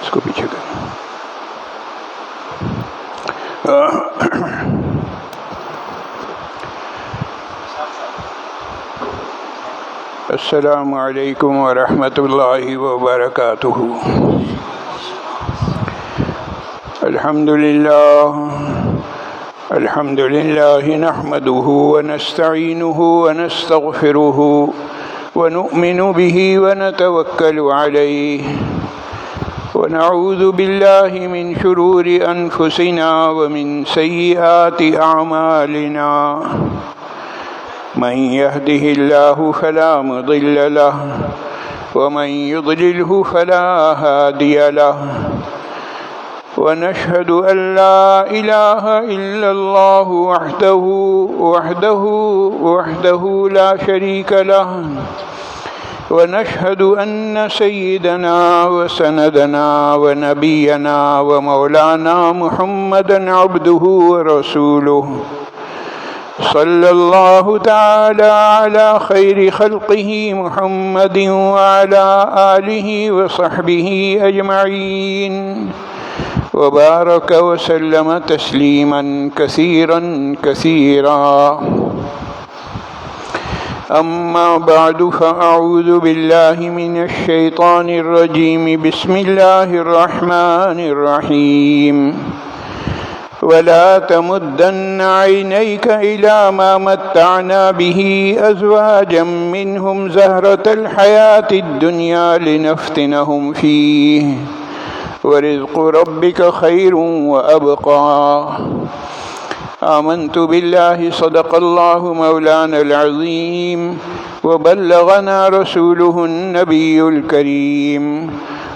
اس کو پیچھے کریں. السلام علیکم ورحمۃ اللہ وبرکاتہ. الحمد للہ نحمده ونستعینه ونستغفره ونؤمن به ونتوکل علیہ ونعوذ باللہ من شرور انفسنا ومن سیئات اعمالنا. من يهده الله فلا مضل له ومن يضلله فلا هادي له. ونشهد أن لا إله إلا الله وحده لا شريك له. ونشهد أن سيدنا وسندنا ونبينا ومولانا محمدا عبده ورسوله صلى الله تعالى على خير خلقه محمد وعلى آله وصحبه أجمعين وبارك وسلم تسليما كثيرا كثيرا. أما بعد فأعوذ بالله من الشيطان الرجيم. بسم الله الرحمن الرحيم. ولا تمدن عينيك إلى ما متعنا به أزواجا منهم زهرة الحياة الدنيا لنفتنهم فيه ورزق ربك خير وأبقى. آمنت بالله صدق الله مولانا العظيم وبلغنا رسوله النبي الكريم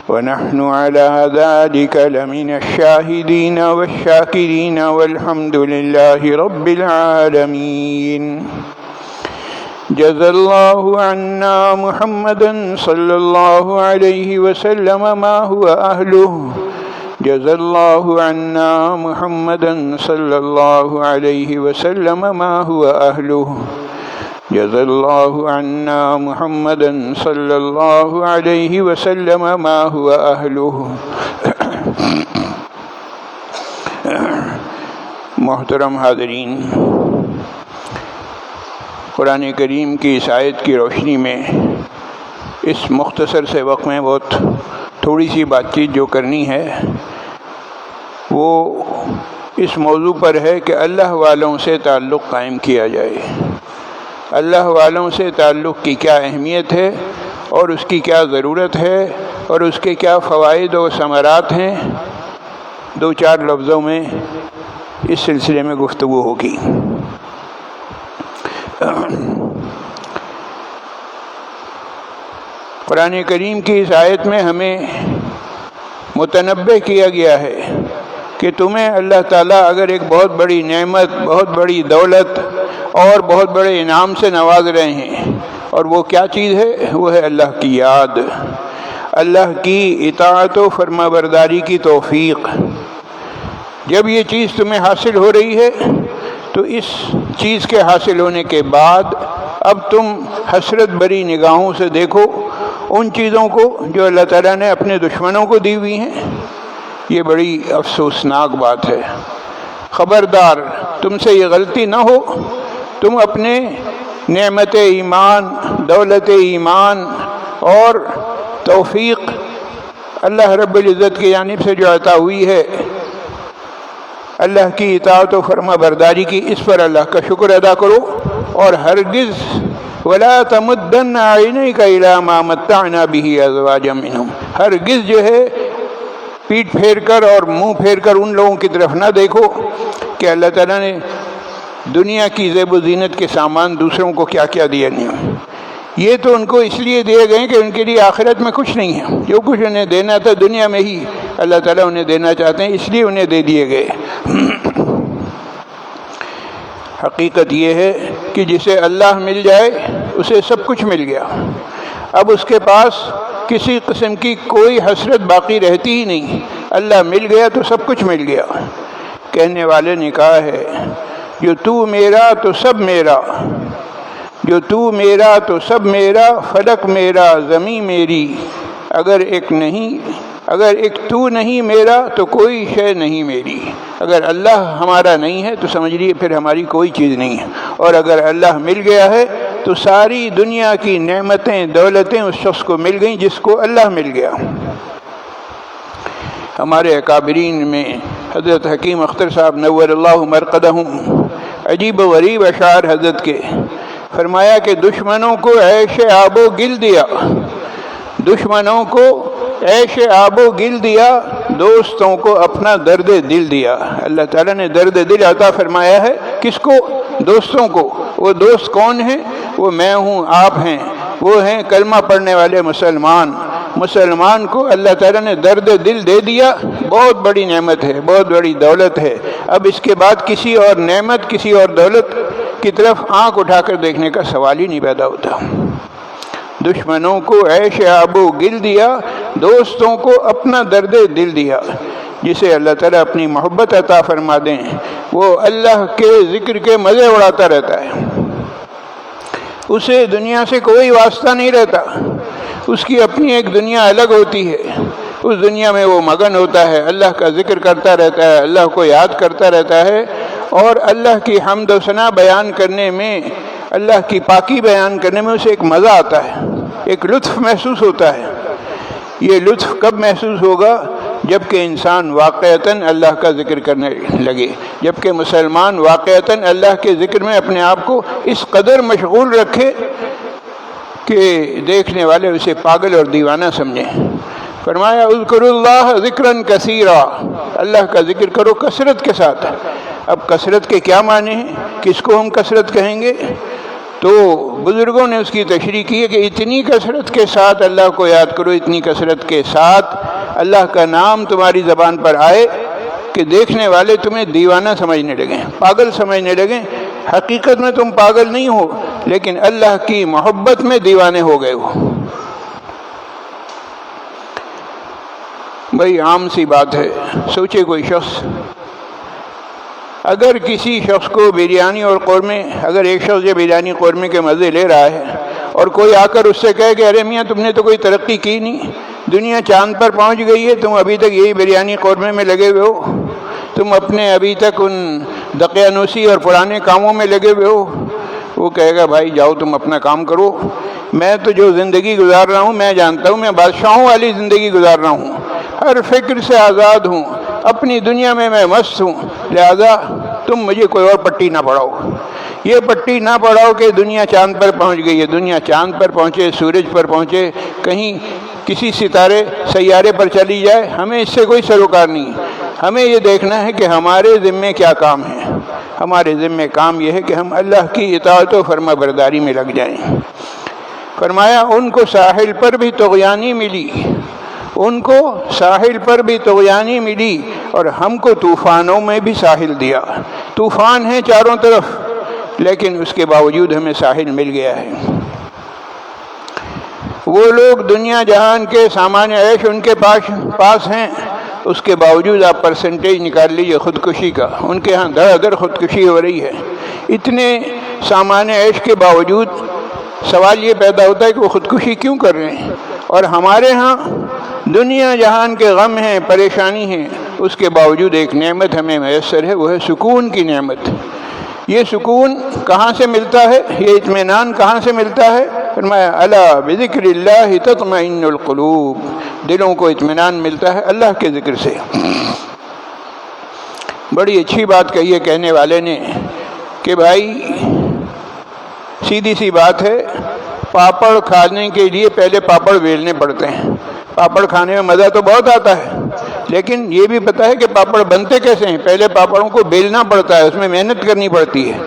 ونحن على ذلك لمن الشاهدين والشاكرين والحمد لله رب العالمين. جزى الله عنا محمدا صلى الله عليه وسلم ما هو أهله. جزى الله عنا محمدا صلى الله عليه وسلم ما هو أهله. جزى الله عنا محمدا صلى الله عليه وسلم ما هو أهله. محترم حاضرین، قرآن کریم کی اس آیت کی روشنی میں اس مختصر سے وقت میں بہت تھوڑی سی بات چیت جو کرنی ہے وہ اس موضوع پر ہے کہ اللہ والوں سے تعلق قائم کیا جائے. اللہ والوں سے تعلق کی کیا اہمیت ہے اور اس کی کیا ضرورت ہے اور اس کے کیا فوائد و ثمرات ہیں، دو چار لفظوں میں اس سلسلے میں گفتگو ہوگی. قرآن کریم کی اس آیت میں ہمیں متنبہ کیا گیا ہے کہ تمہیں اللہ تعالیٰ اگر ایک بہت بڑی نعمت، بہت بڑی دولت اور بہت بڑے انعام سے نواز رہے ہیں، اور وہ کیا چیز ہے؟ وہ ہے اللہ کی یاد، اللہ کی اطاعت و فرما برداری کی توفیق. جب یہ چیز تمہیں حاصل ہو رہی ہے تو اس چیز کے حاصل ہونے کے بعد اب تم حسرت بری نگاہوں سے دیکھو ان چیزوں کو جو اللہ تعالیٰ نے اپنے دشمنوں کو دی ہوئی ہیں. یہ بڑی افسوسناک بات ہے. خبردار تم سے یہ غلطی نہ ہو، تم اپنے نعمت ایمان، دولت ایمان اور توفیق اللہ رب العزت کی جانب سے جو عطا ہوئی ہے، اللہ کی اطاعت و فرما برداری کی، اس پر اللہ کا شکر ادا کرو. اور ہرگز ولا تمدن عینیک الی ما متعنا به ازواجا منهم، ہرگز جو ہے پیٹ پھیر کر اور منہ پھیر کر ان لوگوں کی طرف نہ دیکھو کہ اللہ تعالیٰ نے دنیا کی زیب و زینت کے سامان دوسروں کو کیا کیا دیا نہیں. یہ تو ان کو اس لیے دیے گئے کہ ان کے لیے آخرت میں کچھ نہیں ہے. جو کچھ انہیں دینا تھا دنیا میں ہی اللہ تعالیٰ انہیں دینا چاہتے ہیں، اس لیے انہیں دے دیے گئے. حقیقت یہ ہے کہ جسے اللہ مل جائے اسے سب کچھ مل گیا. اب اس کے پاس کسی قسم کی کوئی حسرت باقی رہتی ہی نہیں. اللہ مل گیا تو سب کچھ مل گیا. کہنے والے نے کہا ہے جو تو میرا تو سب میرا، جو تو میرا تو سب میرا، فلک میرا زمین میری، اگر ایک نہیں اگر ایک تو نہیں میرا تو کوئی شے نہیں میری. اگر اللہ ہمارا نہیں ہے تو سمجھ لیے پھر ہماری کوئی چیز نہیں ہے. اور اگر اللہ مل گیا ہے تو ساری دنیا کی نعمتیں دولتیں اس شخص کو مل گئیں جس کو اللہ مل گیا. ہمارے اکابرین میں حضرت حکیم اختر صاحب نور اللہ مرقدہم عجیب و غریب اشعار حضرت کے فرمایا کہ دشمنوں کو عیش آب و گل دیا، دشمنوں کو عیش آب و گل دیا، دوستوں کو اپنا درد دل دیا. اللہ تعالیٰ نے درد دل عطا فرمایا ہے کس کو؟ دوستوں کو. وہ دوست کون ہیں؟ وہ میں ہوں، آپ ہیں، وہ ہیں کلمہ پڑھنے والے مسلمان. مسلمان کو اللہ تعالیٰ نے درد دل دے دیا، بہت بڑی نعمت ہے، بہت بڑی دولت ہے. اب اس کے بعد کسی اور نعمت، کسی اور دولت کی طرف آنکھ اٹھا کر دیکھنے کا سوال ہی نہیں پیدا ہوتا. دشمنوں کو عیش آب و گل دیا، دوستوں کو اپنا درد دل دیا. جسے اللہ تعالیٰ اپنی محبت عطا فرما دیں وہ اللہ کے ذکر کے مزے اڑاتا رہتا ہے، اسے دنیا سے کوئی واسطہ نہیں رہتا. اس کی اپنی ایک دنیا الگ ہوتی ہے، اس دنیا میں وہ مگن ہوتا ہے، اللہ کا ذکر کرتا رہتا ہے، اللہ کو یاد کرتا رہتا ہے، اور اللہ کی حمد و ثنا بیان کرنے میں، اللہ کی پاکی بیان کرنے میں اسے ایک مزہ آتا ہے، ایک لطف محسوس ہوتا ہے. یہ لطف کب محسوس ہوگا؟ جب کہ انسان واقعتاً اللہ کا ذکر کرنے لگے، جب کہ مسلمان واقعتاً اللہ کے ذکر میں اپنے آپ کو اس قدر مشغول رکھے کہ دیکھنے والے اسے پاگل اور دیوانہ سمجھیں. فرمایا اذکروا اللہ ذکرا کثیرا، اللہ کا ذکر کرو کثرت کے ساتھ. اب کثرت کے کیا معنی ہیں؟ کس کو ہم کثرت کہیں گے؟ تو بزرگوں نے اس کی تشریح کی ہے کہ اتنی کثرت کے ساتھ اللہ کو یاد کرو، اتنی کثرت کے ساتھ اللہ کا نام تمہاری زبان پر آئے کہ دیکھنے والے تمہیں دیوانہ سمجھنے لگیں، پاگل سمجھنے لگیں. حقیقت میں تم پاگل نہیں ہو، لیکن اللہ کی محبت میں دیوانے ہو گئے ہو. بھائی عام سی بات ہے، سوچے کوئی شخص اگر کسی شخص کو بریانی اور قورمے، اگر ایک شخص یہ بریانی قورمے کے مزے لے رہا ہے اور کوئی آ کر اس سے کہے کہ ارے میاں تم نے تو کوئی ترقی کی نہیں، دنیا چاند پر پہنچ گئی ہے، تم ابھی تک یہی بریانی قورمے میں لگے ہوئے ہو، تم اپنے ابھی تک ان دقیانوسی اور پرانے کاموں میں لگے ہوئے ہو. وہ کہے گا بھائی جاؤ تم اپنا کام کرو، میں تو جو زندگی گزار رہا ہوں میں جانتا ہوں، میں بادشاہوں والی زندگی گزار رہا ہوں، ہر فکر سے آزاد ہوں، اپنی دنیا میں مست ہوں، لہذا تم مجھے کوئی اور پٹی نہ پڑھاؤ. یہ پٹی نہ پڑھاؤ کہ دنیا چاند پر پہنچ گئی ہے. دنیا چاند پر پہنچے، سورج پر پہنچے، کہیں کسی ستارے سیارے پر چلی جائے، ہمیں اس سے کوئی سروکار نہیں. ہمیں یہ دیکھنا ہے کہ ہمارے ذمے کیا کام ہے. ہمارے ذمے کام یہ ہے کہ ہم اللہ کی اطاعت و فرما برداری میں لگ جائیں. فرمایا ان کو ساحل پر بھی طغیانی ملی، ان کو ساحل پر بھی طغیانی ملی، اور ہم کو طوفانوں میں بھی ساحل دیا. طوفان ہیں چاروں طرف، لیکن اس کے باوجود ہمیں ساحل مل گیا ہے. وہ لوگ دنیا جہان کے سامان عیش ان کے پاس ہیں، اس کے باوجود آپ پرسنٹیج نکال لیجیے خودکشی کا، ان کے ہاں دھڑ دھڑ خودکشی ہو رہی ہے. اتنے سامان عیش کے باوجود سوال یہ پیدا ہوتا ہے کہ وہ خودکشی کیوں کر رہے ہیں. اور ہمارے ہاں دنیا جہان کے غم ہیں، پریشانی ہیں، اس کے باوجود ایک نعمت ہمیں میسر ہے، وہ ہے سکون کی نعمت. یہ سکون کہاں سے ملتا ہے؟ یہ اطمینان کہاں سے ملتا ہے؟ فرمایا الا بذکر اللہ تطمئن القلوب، دلوں کو اطمینان ملتا ہے اللہ کے ذکر سے. بڑی اچھی بات کہی ہے کہنے والے نے کہ بھائی سیدھی سی بات ہے، پاپڑ کھانے کے لیے پہلے پاپڑ بیلنے پڑتے ہیں. پاپڑ کھانے میں مزہ تو بہت آتا ہے، لیکن یہ بھی پتہ ہے کہ پاپڑ بنتے کیسے ہیں. پہلے پاپڑوں کو بیلنا پڑتا ہے، اس میں محنت کرنی پڑتی ہے.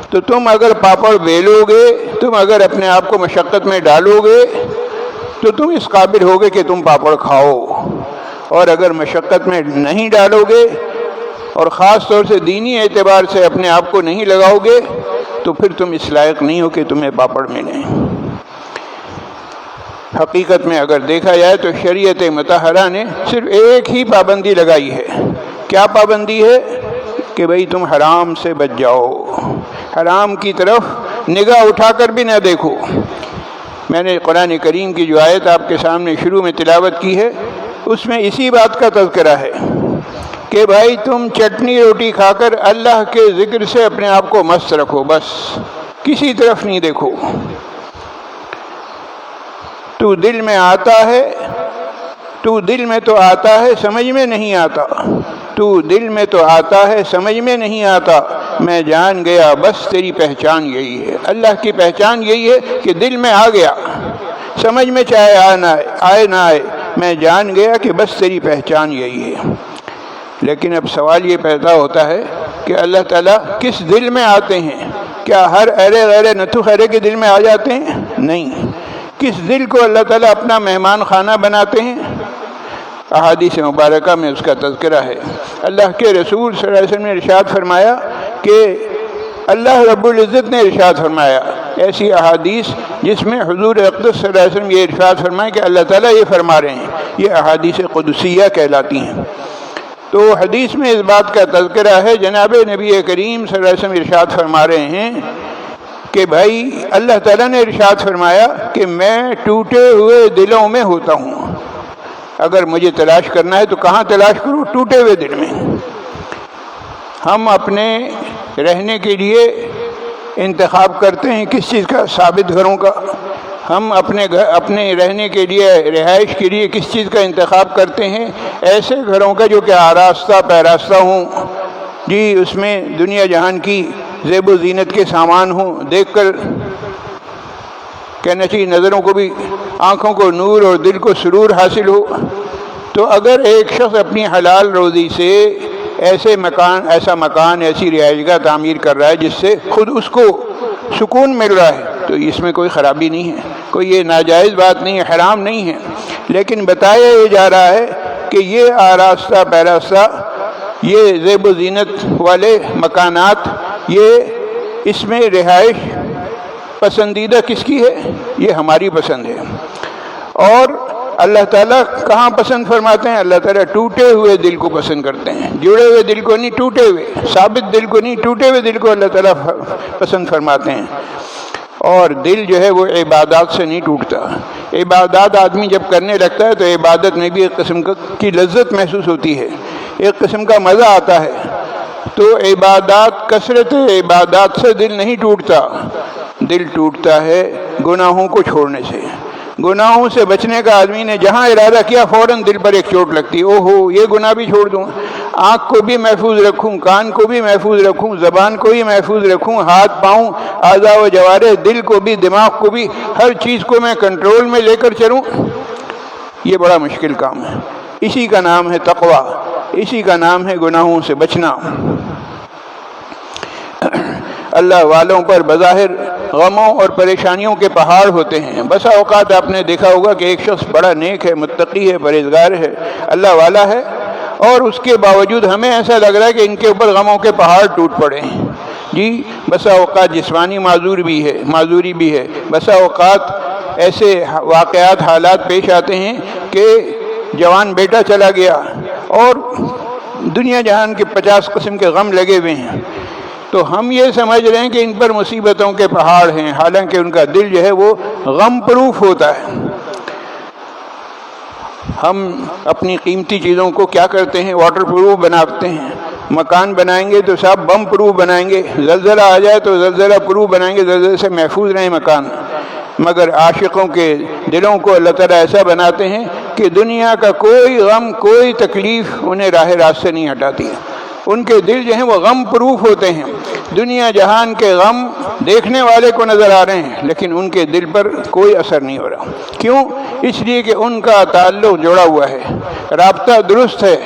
تو تم اگر پاپڑ بیلو گے، تم اگر اپنے آپ کو مشقت میں ڈالو گے تو تم اس قابل ہوگے کہ تم پاپڑ کھاؤ. اور اگر مشقت میں نہیں ڈالو گے اور خاص طور سے دینی اعتبار سے اپنے آپ کو نہیں لگاؤ گے تو پھر تم اس لائق نہیں ہو کہ تمہیں پاپڑ ملیں. حقیقت میں اگر دیکھا جائے تو شریعت مطہرہ نے صرف ایک ہی پابندی لگائی ہے. کیا پابندی ہے؟ کہ بھئی تم حرام سے بچ جاؤ، حرام کی طرف نگاہ اٹھا کر بھی نہ دیکھو. میں نے قرآن کریم کی جو آیت آپ کے سامنے شروع میں تلاوت کی ہے اس میں اسی بات کا تذکرہ ہے کہ بھائی تم چٹنی روٹی کھا کر اللہ کے ذکر سے اپنے آپ کو مست رکھو، بس کسی طرف نہیں دیکھو۔ تو دل میں آتا ہے، تو دل میں تو آتا ہے سمجھ میں نہیں آتا، تو دل میں تو آتا ہے سمجھ میں نہیں آتا، میں جان گیا بس تیری پہچان یہی ہے۔ اللہ کی پہچان یہی ہے کہ دل میں آ گیا، سمجھ میں چاہے آئے نہ آئے، میں جان گیا کہ بس تیری پہچان یہی ہے۔ لیکن اب سوال یہ پیدا ہوتا ہے کہ اللہ تعالیٰ کس دل میں آتے ہیں؟ کیا ہر ارے غیر نتو خیرے کے دل میں آ جاتے ہیں؟ نہیں۔ کس دل کو اللہ تعالیٰ اپنا مہمان خانہ بناتے ہیں؟ احادیث مبارکہ میں اس کا تذکرہ ہے۔ اللہ کے رسول صلی اللہ علیہ وسلم نے ارشاد فرمایا کہ اللہ رب العزت نے ارشاد فرمایا، ایسی احادیث جس میں حضور اقدس صلی اللہ علیہ وسلم یہ ارشاد فرمائے کہ اللہ تعالیٰ یہ فرما رہے ہیں، یہ احادیث قدسیہ کہلاتی ہیں۔ تو حدیث میں اس بات کا تذکرہ ہے، جناب نبی کریم صلی اللہ علیہ وسلم ارشاد فرما رہے ہیں کہ بھائی اللہ تعالیٰ نے ارشاد فرمایا کہ میں ٹوٹے ہوئے دلوں میں ہوتا ہوں۔ اگر مجھے تلاش کرنا ہے تو کہاں تلاش کروں؟ ٹوٹے ہوئے دل میں۔ ہم اپنے رہنے کے لیے انتخاب کرتے ہیں کس چیز کا؟ ثابت گھروں کا۔ ہم اپنے رہنے کے لیے، رہائش کے لیے کس چیز کا انتخاب کرتے ہیں؟ ایسے گھروں کا جو کہ آراستہ پیراستہ ہوں، جی اس میں دنیا جہان کی زیب و زینت کے سامان ہوں، دیکھ کر کہنا چاہیے نظروں کو بھی، آنکھوں کو نور اور دل کو سرور حاصل ہو۔ تو اگر ایک شخص اپنی حلال روزی سے ایسا مکان ایسی رہائش گاہ تعمیر کر رہا ہے جس سے خود اس کو سکون مل رہا ہے، تو اس میں کوئی خرابی نہیں ہے، کوئی یہ ناجائز بات نہیں ہے، حرام نہیں ہے۔ لیکن بتایا یہ جا رہا ہے کہ یہ آراستہ پیراستہ، یہ زیب و زینت والے مکانات، یہ اس میں رہائش پسندیدہ کس کی ہے؟ یہ ہماری پسند ہے۔ اور اللہ تعالیٰ کہاں پسند فرماتے ہیں؟ اللہ تعالیٰ ٹوٹے ہوئے دل کو پسند کرتے ہیں، جڑے ہوئے دل کو نہیں، ٹوٹے ہوئے، ثابت دل کو نہیں، ٹوٹے ہوئے دل کو اللہ تعالیٰ پسند فرماتے ہیں۔ اور دل جو ہے وہ عبادات سے نہیں ٹوٹتا۔ عبادات آدمی جب کرنے لگتا ہے تو عبادت میں بھی ایک قسم کی لذت محسوس ہوتی ہے، ایک قسم کا مزہ آتا ہے۔ تو عبادات، کثرت عبادات سے دل نہیں ٹوٹتا، دل ٹوٹتا ہے گناہوں کو چھوڑنے سے۔ گناہوں سے بچنے کا آدمی نے جہاں ارادہ کیا فوراً دل پر ایک چوٹ لگتی، او ہو یہ گناہ بھی چھوڑ دوں، آنکھ کو بھی محفوظ رکھوں، کان کو بھی محفوظ رکھوں، زبان کو بھی محفوظ رکھوں، ہاتھ پاؤں، اعضاء و جوارح، دل کو بھی، دماغ کو بھی، ہر چیز کو میں کنٹرول میں لے کر چلوں، یہ بڑا مشکل کام ہے۔ اسی کا نام ہے تقویٰ، اسی کا نام ہے گناہوں سے بچنا۔ اللہ والوں پر بظاہر غموں اور پریشانیوں کے پہاڑ ہوتے ہیں۔ بسا اوقات آپ نے دیکھا ہوگا کہ ایک شخص بڑا نیک ہے، متقی ہے، پرہیزگار ہے، اللہ والا ہے، اور اس کے باوجود ہمیں ایسا لگ رہا ہے کہ ان کے اوپر غموں کے پہاڑ ٹوٹ پڑے ہیں۔ جی بسا اوقات جسمانی معذوری بھی ہے، بسا اوقات ایسے واقعات، حالات پیش آتے ہیں کہ جوان بیٹا چلا گیا اور دنیا جہان کے 50 قسم کے غم لگے ہوئے ہیں، تو ہم یہ سمجھ رہے ہیں کہ ان پر مصیبتوں کے پہاڑ ہیں، حالانکہ ان کا دل جو ہے وہ غم پروف ہوتا ہے۔ ہم اپنی قیمتی چیزوں کو کیا کرتے ہیں؟ واٹر پروف بناتے ہیں۔ مکان بنائیں گے تو صاحب بم پروف بنائیں گے، زلزلہ آ جائے تو زلزلہ پروف بنائیں گے، زلزلے سے محفوظ رہیں مکان۔ مگر عاشقوں کے دلوں کو اللہ تعالیٰ ایسا بناتے ہیں کہ دنیا کا کوئی غم، کوئی تکلیف انہیں راہ راست سے نہیں ہٹاتی۔ ان کے دل جو ہیں وہ غم پروف ہوتے ہیں۔ دنیا جہان کے غم دیکھنے والے کو نظر آ رہے ہیں لیکن ان کے دل پر کوئی اثر نہیں ہو رہا۔ کیوں؟ اس لیے کہ ان کا تعلق جڑا ہوا ہے، رابطہ درست ہے۔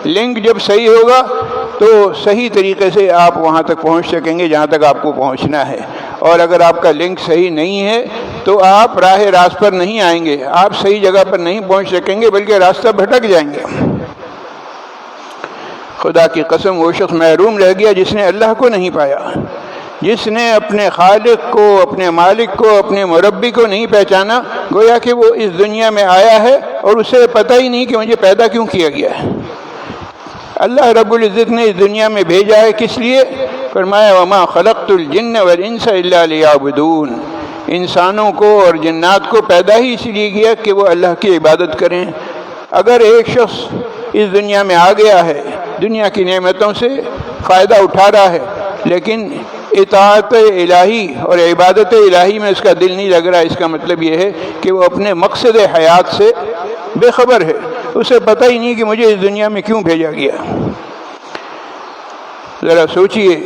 لنک جب صحیح ہوگا تو صحیح طریقے سے آپ وہاں تک پہنچ سکیں گے جہاں تک آپ کو پہنچنا ہے، اور اگر آپ کا لنک صحیح نہیں ہے تو آپ راہ راست پر نہیں آئیں گے، آپ صحیح جگہ پر نہیں پہنچ سکیں گے بلکہ راستہ بھٹک جائیں گے۔ خدا کی قسم وہ شخص محروم رہ گیا جس نے اللہ کو نہیں پایا، جس نے اپنے خالق کو، اپنے مالک کو، اپنے مربی کو نہیں پہچانا، گویا کہ وہ اس دنیا میں آیا ہے اور اسے پتہ ہی نہیں کہ مجھے پیدا کیوں کیا گیا ہے۔ اللہ رب العزت نے اس دنیا میں بھیجا ہے کس لیے؟ فرمایا وما خلقت الجن والانس الا لیعبدون، انسانوں کو اور جنات کو پیدا ہی اس لیے کیا کہ وہ اللہ کی عبادت کریں، اگر ایک شخص اس دنیا میں آ گیا ہے، دنیا کی نعمتوں سے فائدہ اٹھا رہا ہے، لیکن اطاعت الہی اور عبادت الہی میں اس کا دل نہیں لگ رہا، اس کا مطلب یہ ہے کہ وہ اپنے مقصد حیات سے بے خبر ہے، اسے پتہ ہی نہیں کہ مجھے اس دنیا میں کیوں بھیجا گیا۔ ذرا سوچئے،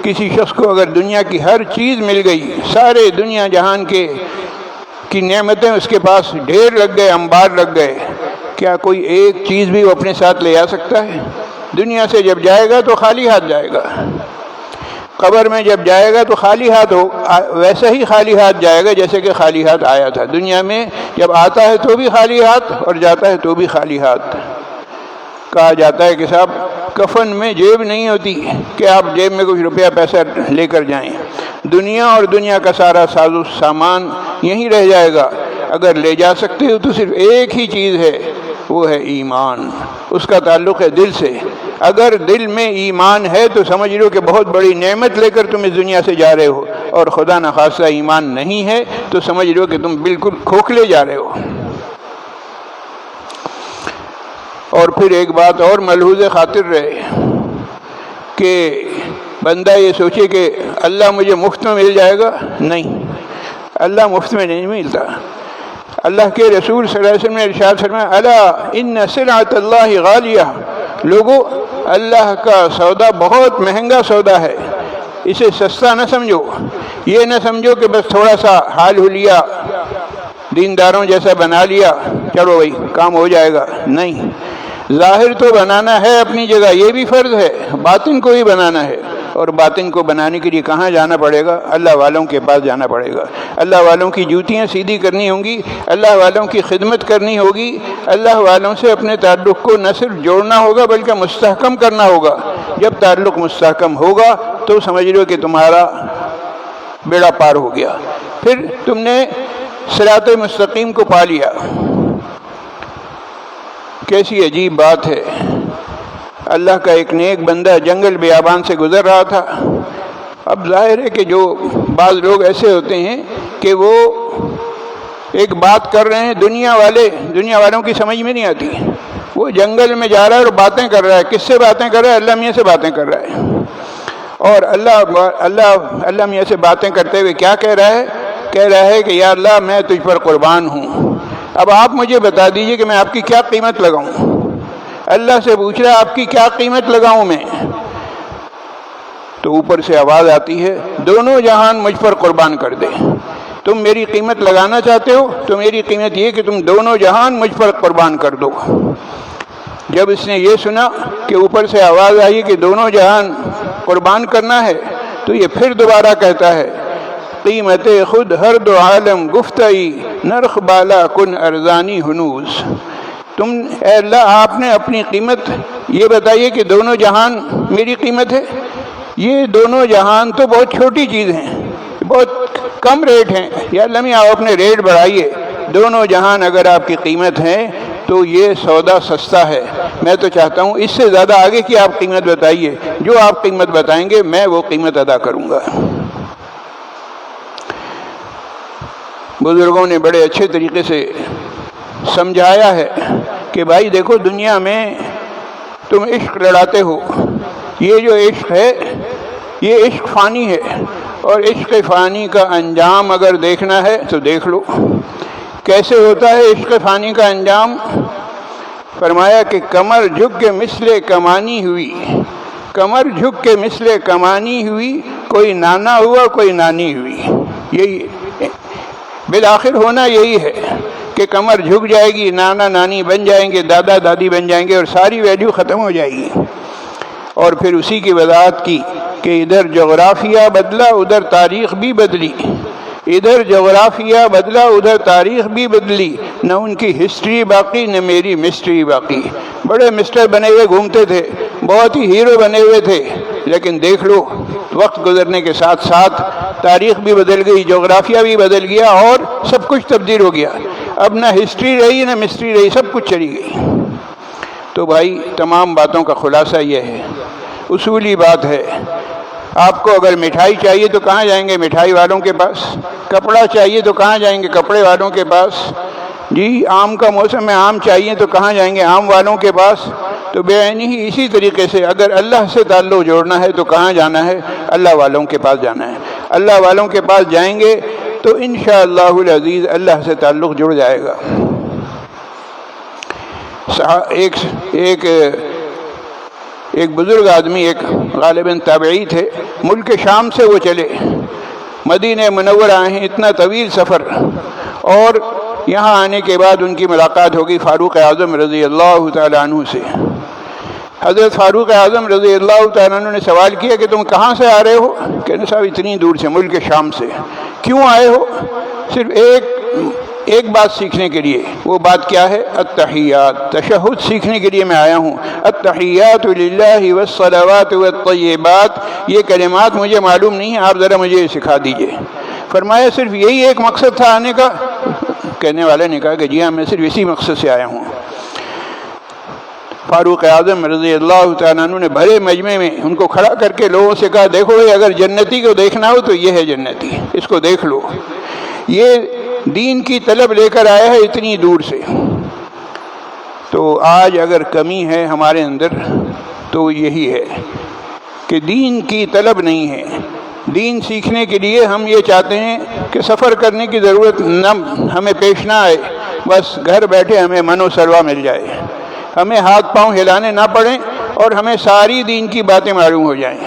کسی شخص کو اگر دنیا کی ہر چیز مل گئی، سارے دنیا جہان کی نعمتیں اس کے پاس ڈھیر لگ گئے، انبار لگ گئے، کیا کوئی ایک چیز بھی وہ اپنے ساتھ لے آ سکتا ہے؟ دنیا سے جب جائے گا تو خالی ہاتھ جائے گا، قبر میں جب جائے گا تو خالی ہاتھ ہو، ویسا ہی خالی ہاتھ جائے گا جیسے کہ خالی ہاتھ آیا تھا۔ دنیا میں جب آتا ہے تو بھی خالی ہاتھ اور جاتا ہے تو بھی خالی ہاتھ۔ کہا جاتا ہے کہ صاحب کفن میں جیب نہیں ہوتی کہ آپ جیب میں کچھ روپیہ پیسہ لے کر جائیں، دنیا اور دنیا کا سارا ساز و سامان یہیں رہ جائے گا۔ اگر لے جا سکتے ہو تو صرف ایک ہی چیز ہے، وہ ہے ایمان، اس کا تعلق ہے دل سے۔ اگر دل میں ایمان ہے تو سمجھ لو کہ بہت بڑی نعمت لے کر تم اس دنیا سے جا رہے ہو، اور خدا نخواستہ ایمان نہیں ہے تو سمجھ لو کہ تم بالکل کھوکھلے جا رہے ہو۔ اور پھر ایک بات اور ملحوظ خاطر رہے کہ بندہ یہ سوچے کہ اللہ مجھے مفت میں مل جائے گا، نہیں، اللہ مفت میں نہیں ملتا۔ اللہ کے رسول صلی اللہ علیہ وسلم نے ارشاد فرمایا، الا ان سلعۃ اللہ غالیہ، لوگو اللہ کا سودا بہت مہنگا سودا ہے، اسے سستا نہ سمجھو۔ یہ نہ سمجھو کہ بس تھوڑا سا حال حلیہ دینداروں جیسا بنا لیا، چلو بھائی کام ہو جائے گا، نہیں، ظاہر تو بنانا ہے اپنی جگہ، یہ بھی فرض ہے، باطن کو بھی بنانا ہے، اور باطن کو بنانے کے لیے کہاں جانا پڑے گا؟ اللہ والوں کے پاس جانا پڑے گا۔ اللہ والوں کی جوتیاں سیدھی کرنی ہوں گی، اللہ والوں کی خدمت کرنی ہوگی، اللہ والوں سے اپنے تعلق کو نہ صرف جوڑنا ہوگا بلکہ مستحکم کرنا ہوگا۔ جب تعلق مستحکم ہوگا تو سمجھ لو کہ تمہارا بیڑا پار ہو گیا، پھر تم نے صراط مستقیم کو پا لیا۔ کیسی عجیب بات ہے، اللہ کا ایک نیک بندہ جنگل بیابان سے گزر رہا تھا۔ اب ظاہر ہے کہ جو بعض لوگ ایسے ہوتے ہیں کہ وہ ایک بات کر رہے ہیں، دنیا والوں کی سمجھ میں نہیں آتی، وہ جنگل میں جا رہا ہے اور باتیں کر رہا ہے۔ کس سے باتیں کر رہا ہے؟ اللہ میاں سے باتیں کر رہا ہے، اور اللہ میاں سے باتیں کرتے ہوئے کیا کہہ رہا ہے کہ یا اللہ میں تجھ پر قربان ہوں، اب آپ مجھے بتا دیجئے کہ میں آپ کی کیا قیمت لگاؤں۔ اللہ سے پوچھ رہا ہے آپ کی کیا قیمت لگاؤں میں؟ تو اوپر سے آواز آتی ہے، دونوں جہان مجھ پر قربان کر دے۔ تم میری قیمت لگانا چاہتے ہو تو میری قیمت یہ کہ تم دونوں جہان مجھ پر قربان کر دو۔ جب اس نے یہ سنا کہ اوپر سے آواز آئی کہ دونوں جہان قربان کرنا ہے تو یہ پھر دوبارہ کہتا ہے، قیمت خود ہر دو عالم گفتئی نرخ بالا کن ارزانی ہنوز۔ اے اللہ آپ نے اپنی قیمت یہ بتائیے کہ دونوں جہان میری قیمت ہے؟ یہ دونوں جہان تو بہت چھوٹی چیز ہیں، بہت کم ریٹ ہیں، یا اللہ میں آپ اپنے ریٹ بڑھائیے۔ دونوں جہان اگر آپ کی قیمت ہے تو یہ سودا سستا ہے، میں تو چاہتا ہوں اس سے زیادہ آگے کی آپ قیمت بتائیے، جو آپ قیمت بتائیں گے میں وہ قیمت ادا کروں گا۔ بزرگوں نے بڑے اچھے طریقے سے سمجھایا ہے کہ بھائی دیکھو، دنیا میں تم عشق لڑاتے ہو، یہ جو عشق ہے یہ عشق فانی ہے، اور عشق فانی کا انجام اگر دیکھنا ہے تو دیکھ لو۔ کیسے ہوتا ہے عشق فانی کا انجام؟ فرمایا کہ کمر جھک کے مثل کمانی ہوئی، کمر جھک کے مثل کمانی ہوئی، کوئی نانا ہوا کوئی نانی ہوئی۔ یہی بالآخر ہونا یہی ہے کہ کمر جھک جائے گی، نانا نانی بن جائیں گے، دادا دادی بن جائیں گے، اور ساری ویلیو ختم ہو جائے گی۔ اور پھر اسی کی وضاحت کی کہ ادھر جغرافیہ بدلا ادھر تاریخ بھی بدلی، ادھر جغرافیہ بدلا ادھر تاریخ بھی بدلی، نہ ان کی ہسٹری باقی نہ میری مسٹری باقی۔ بڑے مسٹر بنے ہوئے گھومتے تھے، بہت ہی ہیرو بنے ہوئے تھے، لیکن دیکھ لو وقت گزرنے کے ساتھ ساتھ تاریخ بھی بدل گئی، جغرافیہ بھی بدل گیا، اور سب کچھ تبدیل ہو گیا۔ اب نہ ہسٹری رہی نہ مسٹری رہی، سب کچھ چلی گئی۔ تو بھائی تمام باتوں کا خلاصہ یہ ہے، اصولی بات ہے، آپ کو اگر مٹھائی چاہیے تو کہاں جائیں گے؟ مٹھائی والوں کے پاس۔ کپڑا چاہیے تو کہاں جائیں گے؟ کپڑے والوں کے پاس۔ جی آم کا موسم ہے، آم چاہیے تو کہاں جائیں گے؟ آم والوں کے پاس۔ تو بے عینی ہی اسی طریقے سے اگر اللہ سے تعلق جوڑنا ہے تو کہاں جانا ہے؟ اللہ والوں کے پاس جانا ہے۔ اللہ والوں کے پاس جائیں گے تو انشاءاللہ العزیز اللہ سے تعلق جڑ جائے گا۔ ایک بزرگ آدمی، ایک غالباً تابعی تھے، ملک شام سے وہ چلے، مدینہ منورہ آئے ہیں، اتنا طویل سفر، اور یہاں آنے کے بعد ان کی ملاقات ہوگی فاروق اعظم رضی اللہ تعالیٰ عنہ سے۔ حضرت فاروق اعظم رضی اللہ تعالیٰ عنہ نے سوال کیا کہ تم کہاں سے آ رہے ہو؟ کہنے صاحب اتنی دور سے، ملک شام سے۔ کیوں آئے ہو؟ صرف ایک بات سیکھنے کے لیے۔ وہ بات کیا ہے؟ التحیات، تشہد سیکھنے کے لیے میں آیا ہوں۔ التحیات للہ والصلوات والطیبات، یہ کلمات مجھے معلوم نہیں ہیں، آپ ذرا مجھے سکھا دیجئے۔ فرمایا صرف یہی ایک مقصد تھا آنے کا؟ کہنے والے نے کہا کہ جی ہاں، میں صرف اسی مقصد سے آیا ہوں۔ فاروق اعظم رضی اللہ تعالیٰ عنہ نے بھرے مجمع میں ان کو کھڑا کر کے لوگوں سے کہا، دیکھو بھائی، اگر جنتی کو دیکھنا ہو تو یہ ہے جنتی، اس کو دیکھ لو۔ یہ دین کی طلب لے کر آیا ہے اتنی دور سے۔ تو آج اگر کمی ہے ہمارے اندر تو یہی ہے کہ دین کی طلب نہیں ہے۔ دین سیکھنے کے لیے ہم یہ چاہتے ہیں کہ سفر کرنے کی ضرورت نہ ہمیں پیش نہ آئے، بس گھر بیٹھے ہمیں من و سلوا مل جائے، ہمیں ہاتھ پاؤں ہلانے نہ پڑیں، اور ہمیں ساری دین کی باتیں معلوم ہو جائیں۔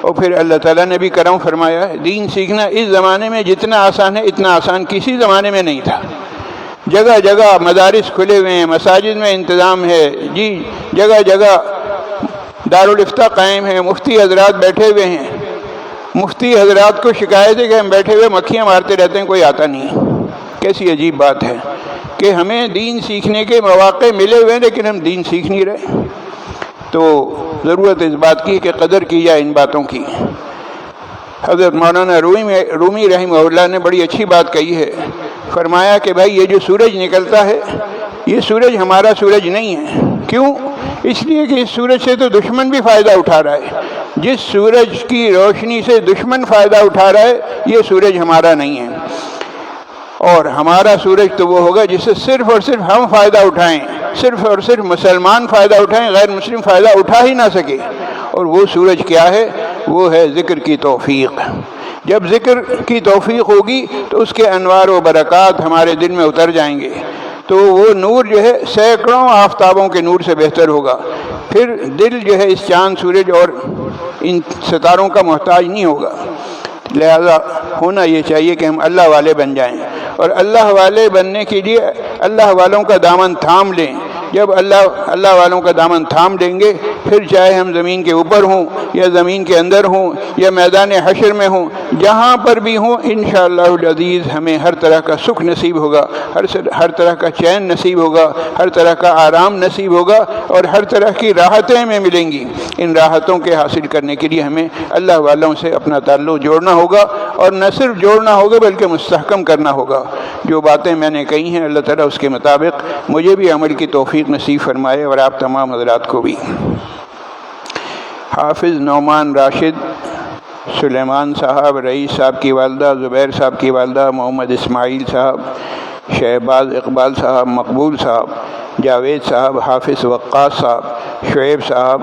اور پھر اللہ تعالیٰ نے بھی کرم فرمایا ہے، دین سیکھنا اس زمانے میں جتنا آسان ہے اتنا آسان کسی زمانے میں نہیں تھا۔ جگہ جگہ مدارس کھلے ہوئے ہیں، مساجد میں انتظام ہے، جی جگہ جگہ دارالافتاء قائم ہے، مفتی حضرات بیٹھے ہوئے ہیں۔ مفتی حضرات کو شکایت ہے کہ ہم بیٹھے ہوئے مکھیاں مارتے رہتے ہیں، کوئی آتا نہیں۔ کیسی عجیب بات ہے کہ ہمیں دین سیکھنے کے مواقع ملے ہوئے ہیں لیکن ہم دین سیکھ نہیں رہے۔ تو ضرورت اس بات کی کہ قدر کی جائے ان باتوں کی۔ حضرت مولانا رومی رحمہ اللہ نے بڑی اچھی بات کہی ہے، فرمایا کہ بھائی یہ جو سورج نکلتا ہے یہ سورج ہمارا سورج نہیں ہے۔ کیوں؟ اس لیے کہ اس سورج سے تو دشمن بھی فائدہ اٹھا رہا ہے۔ جس سورج کی روشنی سے دشمن فائدہ اٹھا رہا ہے یہ سورج ہمارا نہیں ہے، اور ہمارا سورج تو وہ ہوگا جس سے صرف اور صرف ہم فائدہ اٹھائیں، صرف اور صرف مسلمان فائدہ اٹھائیں، غیر مسلم فائدہ اٹھا ہی نہ سکے۔ اور وہ سورج کیا ہے؟ وہ ہے ذکر کی توفیق۔ جب ذکر کی توفیق ہوگی تو اس کے انوار و برکات ہمارے دل میں اتر جائیں گے، تو وہ نور جو ہے سینکڑوں آفتابوں کے نور سے بہتر ہوگا۔ پھر دل جو ہے اس چاند سورج اور ان ستاروں کا محتاج نہیں ہوگا۔ لہذا ہونا یہ چاہیے کہ ہم اللہ والے بن جائیں، اور اللہ والے بننے کے لیے اللہ والوں کا دامن تھام لیں۔ جب اللہ والوں کا دامن تھام لیں گے، پھر چاہے ہم زمین کے اوپر ہوں یا زمین کے اندر ہوں یا میدان حشر میں ہوں، جہاں پر بھی ہوں انشاءاللہ العزیز ہمیں ہر طرح کا سکھ نصیب ہوگا، ہر طرح کا چین نصیب ہوگا، ہر طرح کا آرام نصیب ہوگا، اور ہر طرح کی راحتیں ہمیں ملیں گی۔ ان راحتوں کے حاصل کرنے کے لیے ہمیں اللہ والوں سے اپنا تعلق جوڑنا ہوگا، اور نہ صرف جوڑنا ہوگا بلکہ مستحکم کرنا ہوگا۔ جو باتیں میں نے کہی ہیں اللہ تعالیٰ اس کے مطابق مجھے بھی عمل کی توفیق نصیب فرمائے، اور آپ تمام حضرات کو بھی۔ حافظ نعمان راشد سلیمان صاحب، رئیس صاحب کی والدہ، زبیر صاحب کی والدہ، محمد اسماعیل صاحب، شہباز اقبال صاحب، مقبول صاحب، جاوید صاحب، حافظ وقاص صاحب، شعیب صاحب،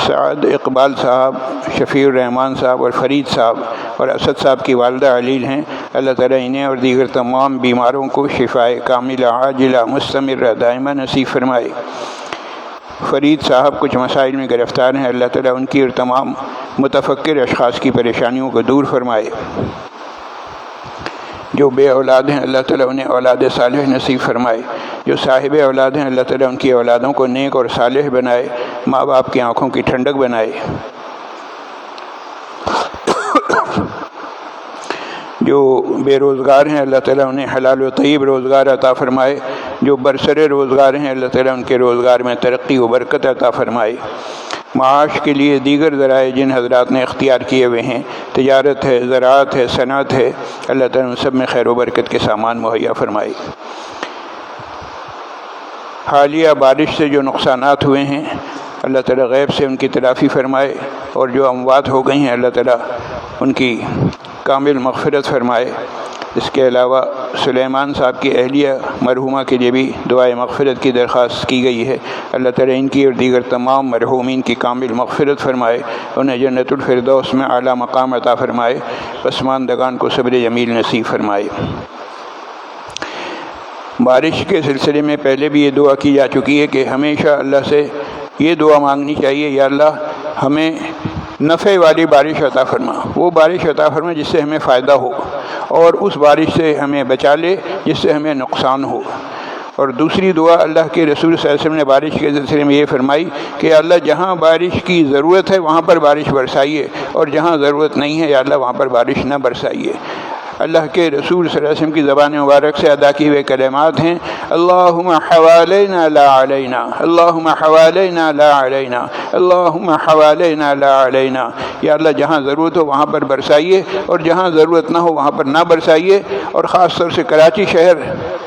سعد اقبال صاحب، شفیع الرحمان صاحب اور فرید صاحب اور اسد صاحب کی والدہ علیل ہیں۔ اللہ تعالیٰ انہیں اور دیگر تمام بیماروں کو شفائے کاملہ عاجلہ مستمرہ دائمہ نصیب فرمائے۔ فرید صاحب کچھ مسائل میں گرفتار ہیں، اللہ تعالیٰ ان کی اور تمام متفکر اشخاص کی پریشانیوں کو دور فرمائے۔ جو بے اولاد ہیں اللہ تعالیٰ انہیں اولاد صالح نصیب فرمائے۔ جو صاحب اولاد ہیں اللہ تعالیٰ ان کی اولادوں کو نیک اور صالح بنائے، ماں باپ کی آنکھوں کی ٹھنڈک بنائے۔ جو بے روزگار ہیں اللہ تعالیٰ انہیں حلال و طیب روزگار عطا فرمائے۔ جو برسر روزگار ہیں اللہ تعالیٰ ان کے روزگار میں ترقی و برکت عطا فرمائے۔ معاش کے لیے دیگر ذرائع جن حضرات نے اختیار کیے ہوئے ہیں، تجارت ہے، زراعت ہے، صنعت ہے، اللہ تعالیٰ ان سب میں خیر و برکت کے سامان مہیا فرمائے۔ حالیہ بارش سے جو نقصانات ہوئے ہیں اللہ تعالیٰ غیب سے ان کی تلافی فرمائے، اور جو اموات ہو گئی ہیں اللہ تعالیٰ ان کی کامل مغفرت فرمائے۔ اس کے علاوہ سلیمان صاحب کی اہلیہ مرحومہ کے لیے بھی دعائے مغفرت کی درخواست کی گئی ہے۔ اللہ تعالیٰ ان کی اور دیگر تمام مرحومین کی کامل مغفرت فرمائے، انہیں جنت الفردوس میں اعلیٰ مقام عطا فرمائے، پسماندگان کو صبر جمیل نصیب فرمائے۔ بارش کے سلسلے میں پہلے بھی یہ دعا کی جا چکی ہے کہ ہمیشہ اللہ سے یہ دعا مانگنی چاہیے، یا اللہ ہمیں نفع والی بارش عطا فرما، وہ بارش عطا فرما جس سے ہمیں فائدہ ہو، اور اس بارش سے ہمیں بچا لے جس سے ہمیں نقصان ہو۔ اور دوسری دعا اللہ کے رسول صلی اللہ علیہ وسلم نے بارش کے سلسلے میں یہ فرمائی کہ اللہ جہاں بارش کی ضرورت ہے وہاں پر بارش برسائیے، اور جہاں ضرورت نہیں ہے یا اللہ وہاں پر بارش نہ برسائیے۔ اللہ کے رسول صلی اللہ علیہ وسلم کی زبان مبارک سے ادا کیے ہوئے کلمات ہیں، اللہم حوالینا لا علینا، اللہم حوالینا لا علینا، اللہم حوالینا لا علینا۔ یا اللہ جہاں ضرورت ہو وہاں پر برسائیے، اور جہاں ضرورت نہ ہو وہاں پر نہ برسائیے۔ اور خاص طور سے کراچی شہر،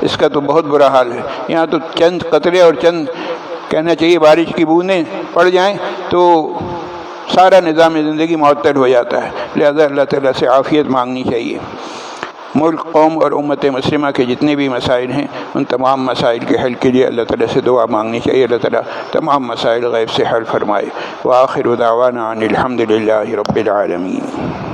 اس کا تو بہت برا حال ہے، یہاں تو چند قطرے اور چند کہنا چاہیے بارش کی بوندیں پڑ جائیں تو سارا نظام زندگی معطل ہو جاتا ہے۔ لہذا اللہ تعالیٰ سے عافیت مانگنی چاہیے۔ ملک، قوم اور امت مسلمہ کے جتنے بھی مسائل ہیں ان تمام مسائل کے حل کے لیے اللہ تعالیٰ سے دعا مانگنی چاہیے۔ اللہ تعالیٰ تمام مسائل غیب سے حل فرمائے۔ وآخر دعوانا ان الحمد للہ رب العالمین۔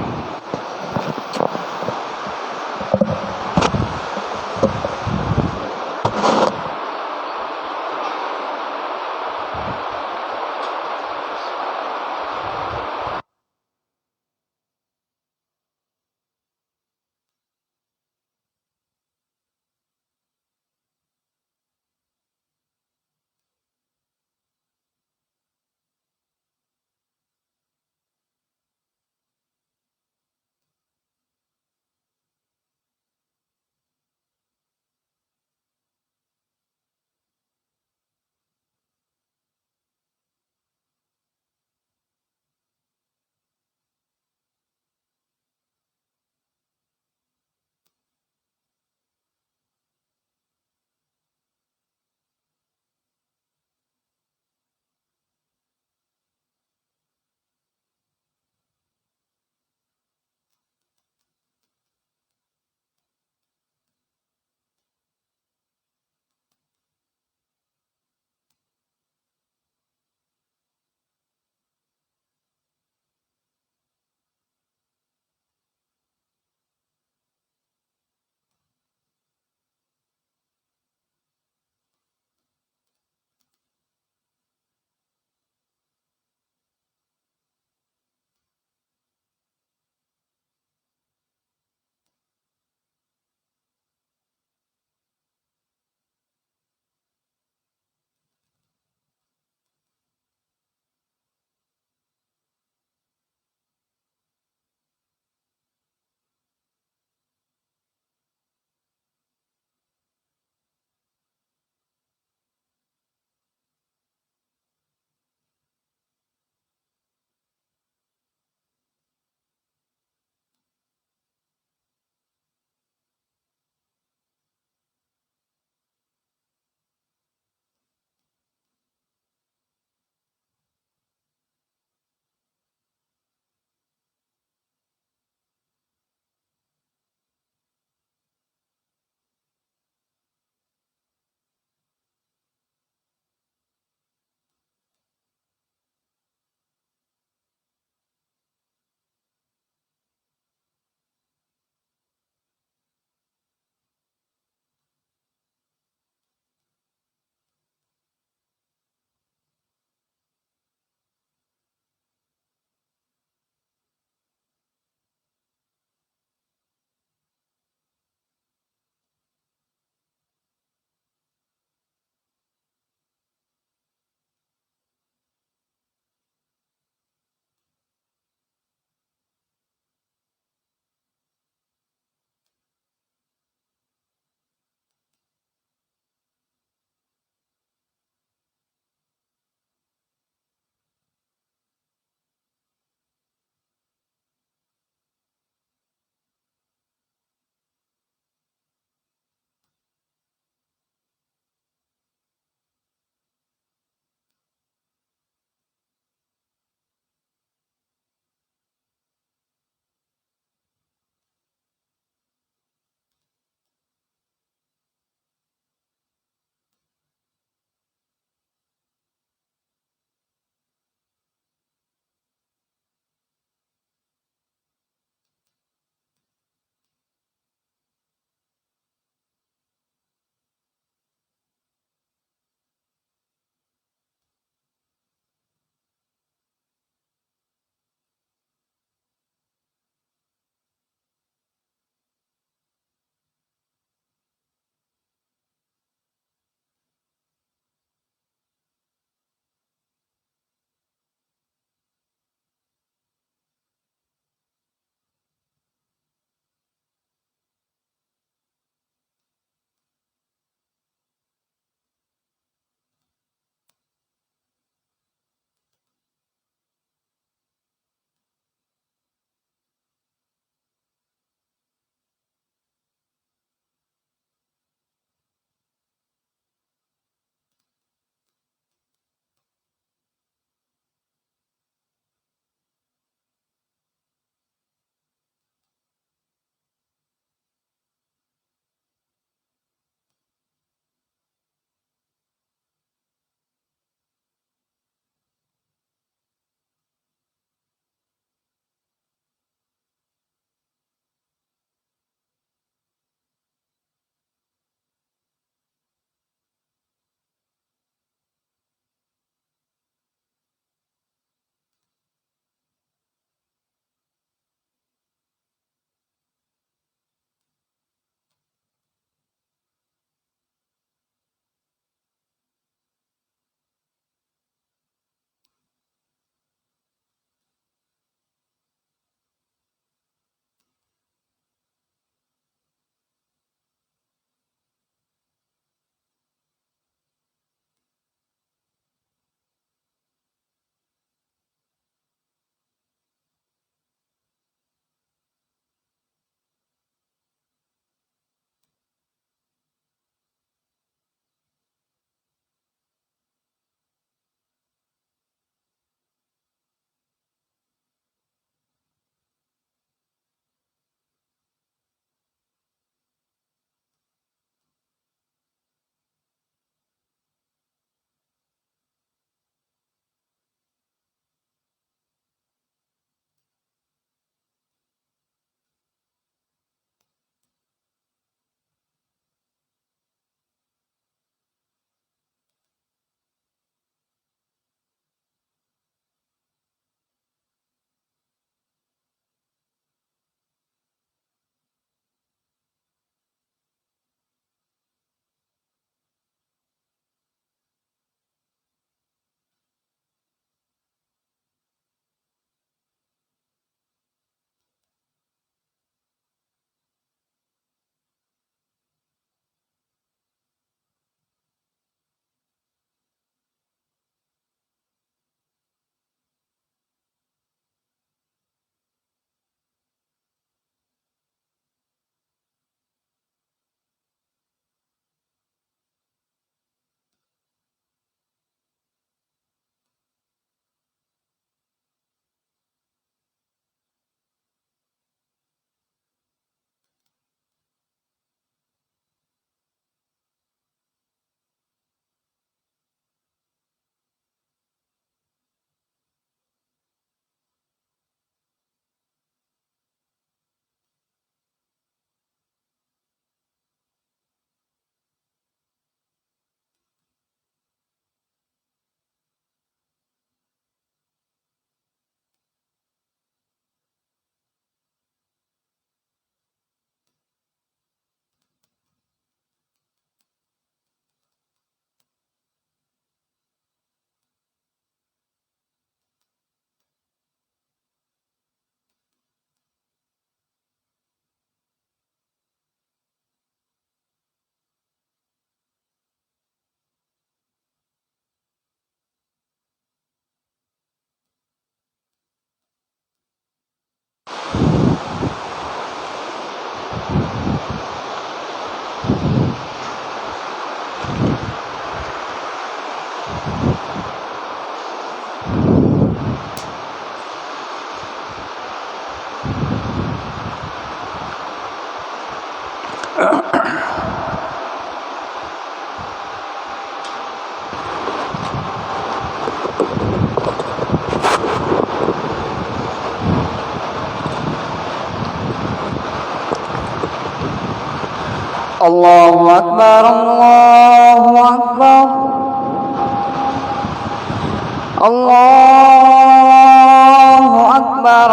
الله أكبر الله أكبر الله أكبر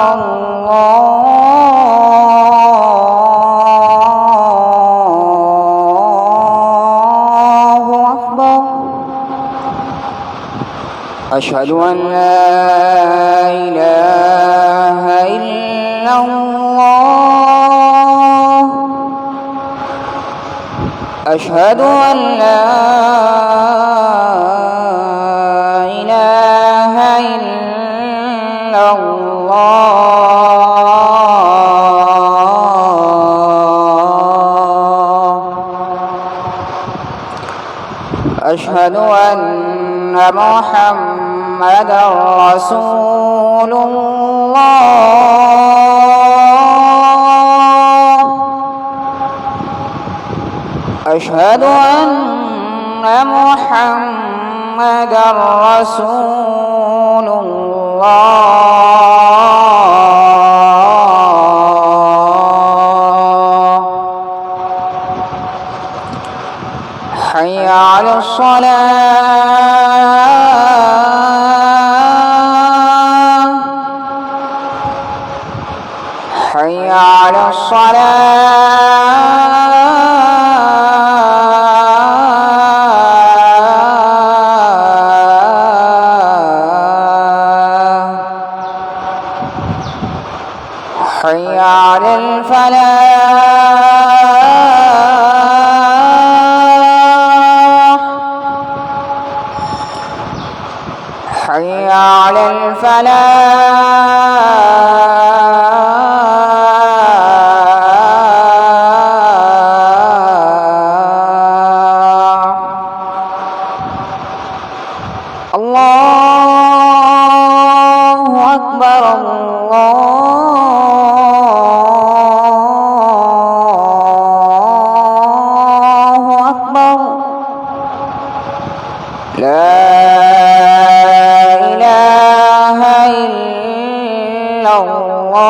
الله أكبر. أشهد أن لا إله إلا الله. أشهد أن لا إله إلا الله. أشهد أن محمدًا رسول الله. أشهد أن محمدًا رسول الله. حي على الصلاة. حي على الصلاة. حي على الفلاح. حي على الفلاح. الله أكبر الله أكبر. لا إله إلا الله.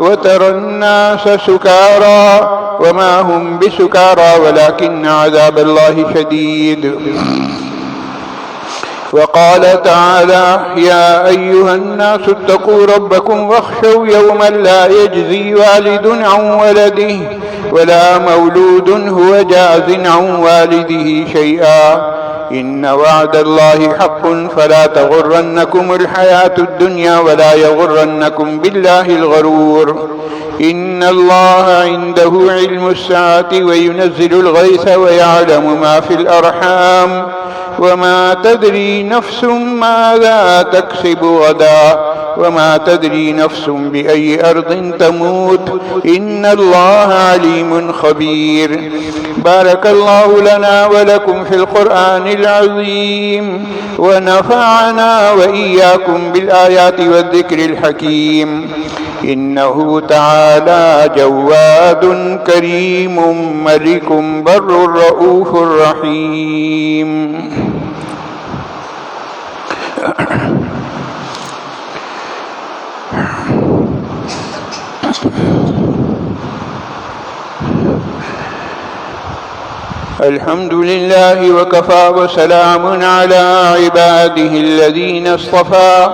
وترى الناس سكارى وما هم بسكارى ولكن عذاب الله شديد. وقال تعالى: يا أيها الناس اتقوا ربكم واخشوا يوما لا يجزي والد عن ولده ولا مولود هو جاز عن والده شيئا إن وعد الله حق فلا تغرنكم الحياة الدنيا ولا يغرنكم بالله الغرور إن الله عنده علم الساعة وينزل الغيث ويعلم ما في الأرحام وما تدري نفس ماذا تكسب غدا وما تدري نفس بأي أرض تموت إن الله عليم خبير. بارك الله لنا ولكم في القرآن العظيم ونفعنا وإياكم بالآيات والذكر الحكيم. إنه تعالى جواد كريم ملك بر رؤوف رحيم. الحمد لله وكفى وسلام على عباده الذين اصطفى.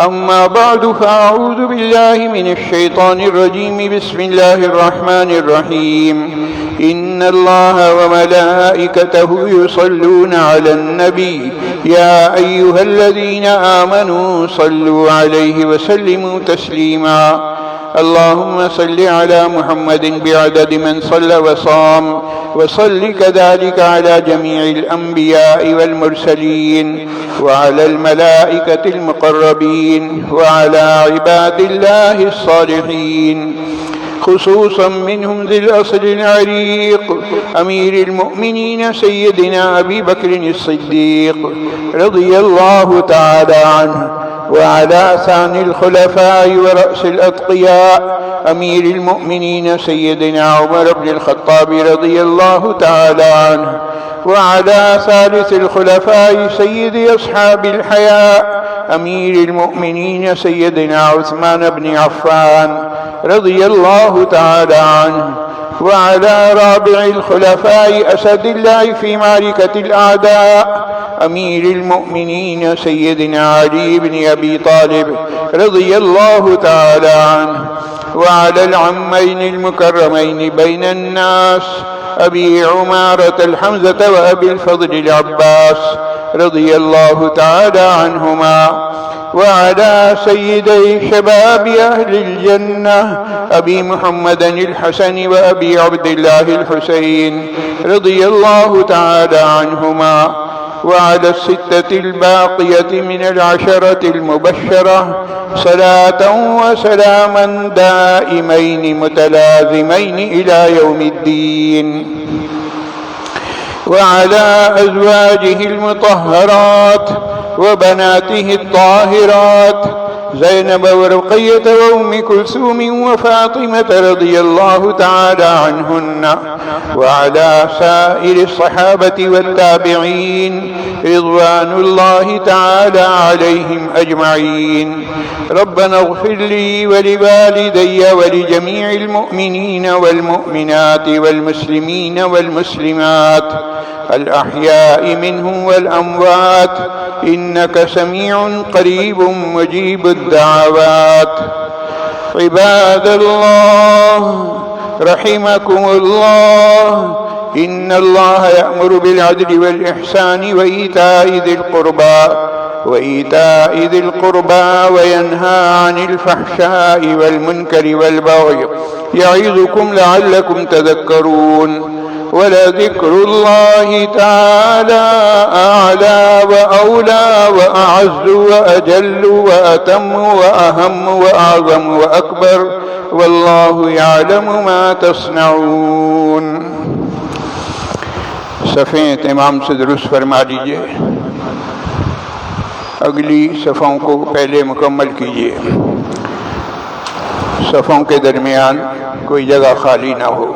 أما بعد فأعوذ بالله من الشيطان الرجيم. بسم الله الرحمن الرحيم. إن الله وملائكته يصلون على النبي يا أيها الذين آمنوا صلوا عليه وسلموا تسليما. اللهم صل على محمد بعدد من صلى وصام وصل كذلك على جميع الأنبياء والمرسلين وعلى الملائكة المقربين وعلى عباد الله الصالحين خصوصا منهم ذي الأصل العريق أمير المؤمنين سيدنا أبي بكر الصديق رضي الله تعالى عنه وعلى ثاني الخلفاء ورأس الأتقياء أمير المؤمنين سيدنا عمر بن الخطاب رضي الله تعالى عنه وعلى ثالث الخلفاء سيد أصحاب الحياء أمير المؤمنين سيدنا عثمان بن عفان رضي الله تعالى عنه وعلى رابع الخلفاء أسد الله في معركة الأعداء أمير المؤمنين سيدنا علي بن أبي طالب رضي الله تعالى عنه وعلى العمين المكرمين بين الناس أبي عمارة الحمزة وأبي الفضل العباس رضي الله تعالى عنهما وعلى سيدي شباب أهل الجنة أبي محمد الحسن وأبي عبد الله الحسين رضي الله تعالى عنهما وعلى الستة الباقية من العشرة المبشرة صلاة وسلاما دائمين متلازمين إلى يوم الدين وعلى أزواجه المطهرات وبناته الطاهرات زينب ورقية وأم كلثوم وفاطمة رضي الله تعالى عنهن وعلى سائر الصحابة والتابعين رضوان الله تعالى عليهم أجمعين. ربنا اغفر لي ولوالدي ولجميع المؤمنين والمؤمنات والمسلمين والمسلمات الأحياء منهم والأموات إنك سميع قريب مجيب الدعوات. عباد الله رحمكم الله إن الله يأمر بالعدل والإحسان وإيتاء ذي القربى وينهى عن الفحشاء والمنكر والبغي يعظكم لعلكم تذكرون. ولذكر الله تعالى أعلى وأولى وأعز وأجل وأتم وأهم وأعظم وأكبر والله يعلم ما تصنعون. صفیں امام سے درست فرما دیجئے. اگلی صفوں کو پہلے مکمل کیجئے. صفوں کے درمیان کوئی جگہ خالی نہ ہو.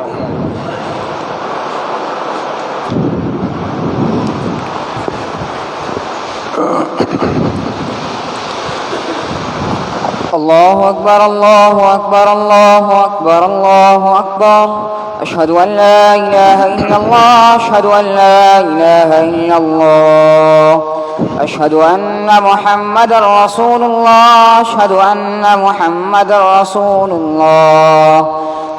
الله أكبر الله أكبر الله أكبر الله أكبر. أشهد أن لا إله إلا الله أشهد أن لا إله إلا الله. أشهد أن محمدا رسول الله أشهد أن محمدا رسول الله.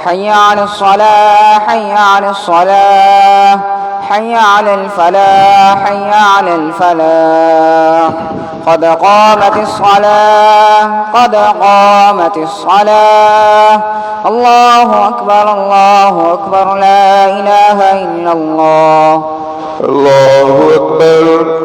حي على الصلاة حي على الصلاة حي على الفلاح حي على الفلاح. قد قامت الصلاة قد قامت الصلاة. الله أكبر الله أكبر لا إله إلا الله. الله أكبر.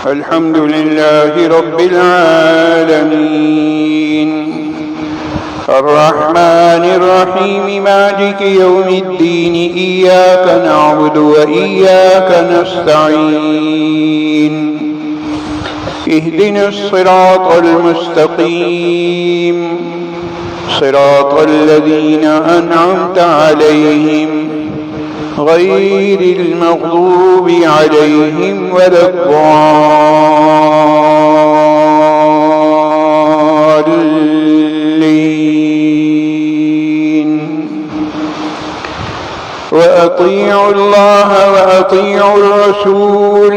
الحمد لله رب العالمين الرحمن الرحيم مالك يوم الدين إياك نعبد وإياك نستعين اهدنا الصراط المستقيم صراط الذين أنعمت عليهم غير المغضوب عليهم ولا الضالين. وأطيعوا الله وأطيعوا الرسول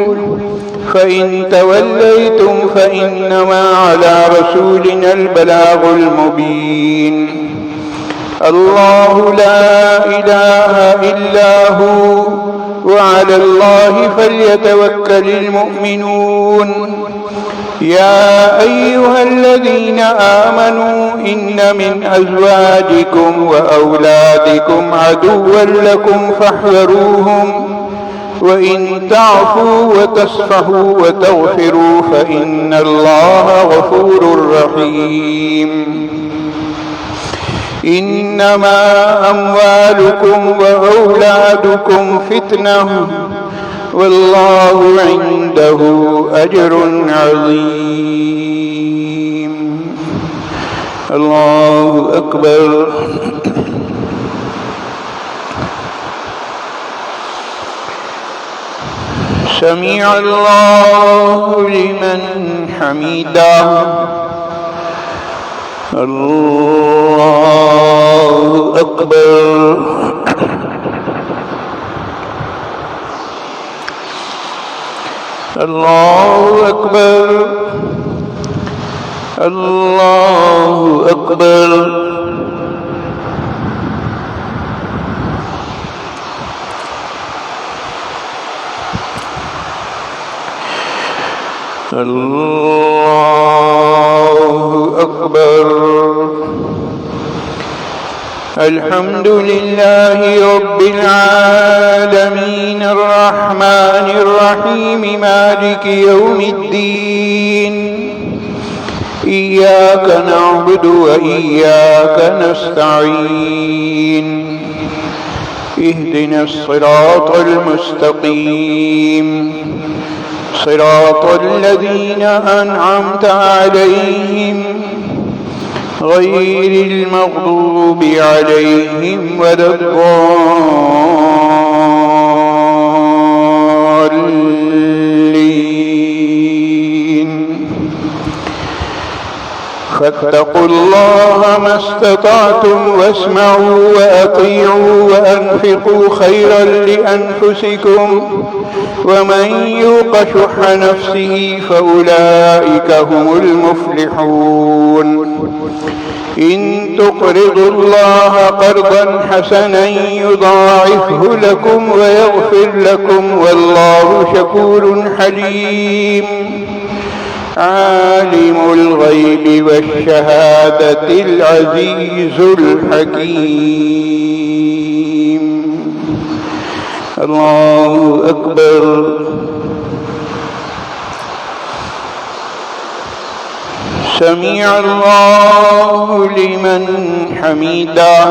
فإن توليتم فإنما على رسولنا البلاغ المبين. الله لا إله إلا هو وعلى الله فليتوكل المؤمنون. يا أيها الذين آمنوا إن من أزواجكم وأولادكم عدوا لكم فاحذروهم وإن تعفوا وتصفحوا وتغفروا فإن الله غفور رحيم. إنما أموالكم وأولادكم فتنة والله عنده أجر عظيم. الله أكبر. سمع الله لمن حمده. الله أكبر. الله أكبر. الله أكبر. الله أكبر. الحمد لله رب العالمين الرحمن الرحيم مالك يوم الدين. إياك نعبد وإياك نستعين اهدنا الصراط المستقيم صراط الذين أنعمت عليهم غير المغضوب عليهم ولا الضالين. فاتقوا الله ما استطعتم واسمعوا وأطيعوا وأنفقوا خيرا لأنفسكم ومن يوق شح نفسه فأولئك هم المفلحون. إن تقرضوا الله قرضا حسنا يضاعفه لكم ويغفر لكم والله شكور حليم. عالم الغيب والشهادة العزيز الحكيم. الله أكبر. سمع الله لمن حمده.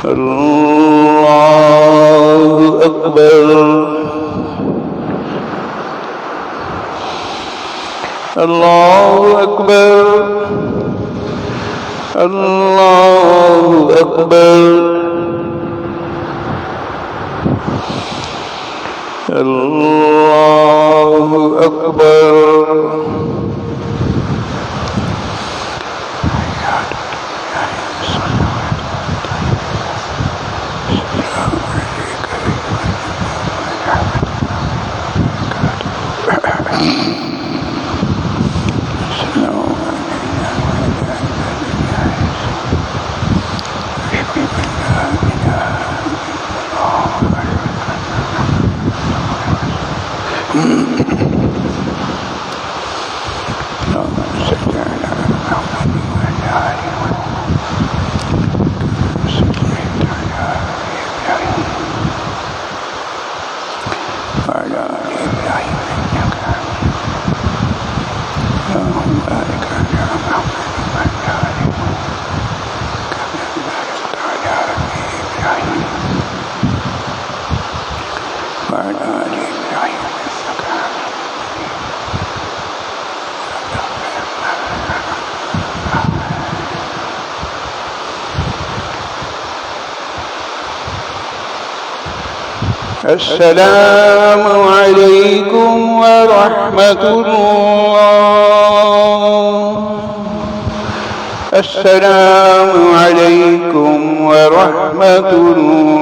الله أكبر. الله أكبر الله أكبر الله أكبر. السلام عليكم ورحمة الله. السلام عليكم ورحمة الله.